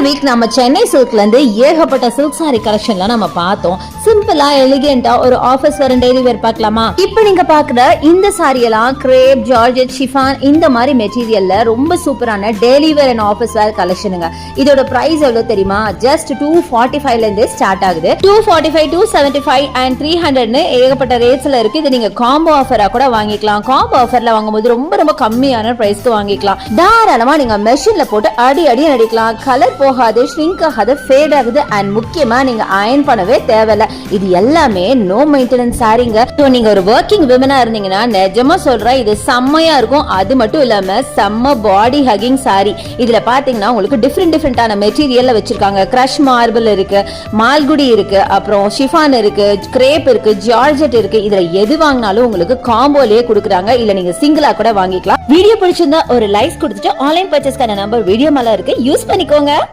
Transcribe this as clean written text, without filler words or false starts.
Week நம்ம சென்னை சில்க்ல இருந்து ஏகப்பட்ட சில்க் சாரி கலெக்ஷன்லாம் நம்ம பார்த்தோம். சிம்பிளா எலிகென்ட்டா ஒரு ஆபீஸ் வேர் டெய்லி வேர் பார்க்கலாமா? இப்போ நீங்க பாக்குற இந்த சாரி எல்லாம் கிரேப், ஜார்ஜெட், ஷிஃபான் இந்த மாதிரி மெட்டீரியல்ல ரொம்ப சூப்பரான டெய்லி வேர் அண்ட் ஆபீஸ் வேர் கலெக்ஷனுங்க. இதோட பிரைஸ் எவ்வளவு தெரியுமா? ஜஸ்ட் 245 ல இருந்து ஸ்டார்ட் ஆகுது. 245, 275 and 300 ஏகப்பட்ட ரேட்ஸ்ல இருக்கு. இது நீங்க காம்போ ஆஃபரா கூட வாங்கிக்கலாம். காம்போ ஆஃபர்ல வாங்கும்போது ரொம்ப கம்மியான பிரைஸ்க்கு வாங்கிக்கலாம். தாராளமா நீங்க மெஷின்ல போட்டு அடி நடிக்கலாம். கலர் போகாது, ஷ்ரிங்க் ஆகாது, ஃபேட் ஆகுது அண்ட் முக்கியமா நீங்க அயர்ன் பண்ணவே தேவையில்ல. இது எல்லாமே நோ மெயின்டெனன்ஸ் சாரிங்க. ஸோ நீங்க ஒரு ஒர்க்கிங் விமனா இருந்தீங்கன்னா நிஜமா சொல்றேன், இது செம்மையா இருக்கும். அது மட்டும் இல்லாம செம்ம பாடி ஹக்கிங் சாரி. இதுல பாத்தீங்கன்னா உங்களுக்கு டிஃப்ரெண்டான மெட்டீரியல்ல வச்சிருக்காங்க. கிரஷ் மார்பிள் இருக்கு, மால்குடி இருக்கு, அப்புறம் ஷிஃபான் இருக்கு, கிரேப் இருக்கு, ஜார்ஜெட் இருக்கு. இதுல எது வாங்கினாலும் உங்களுக்கு காம்போலயே கொடுக்குறாங்க. இல்ல நீங்க சிங்கிளா கூட வாங்கிக்கலாம். வீடியோ பிடிச்சிருந்தா ஒரு லைக் கொடுத்துட்டு ஆன்லைன் பர்ச்சேஸ்க்கான நம்பர் வீடியோ மேல இருக்கு, யூஸ் பண்ணிக்கோங்க.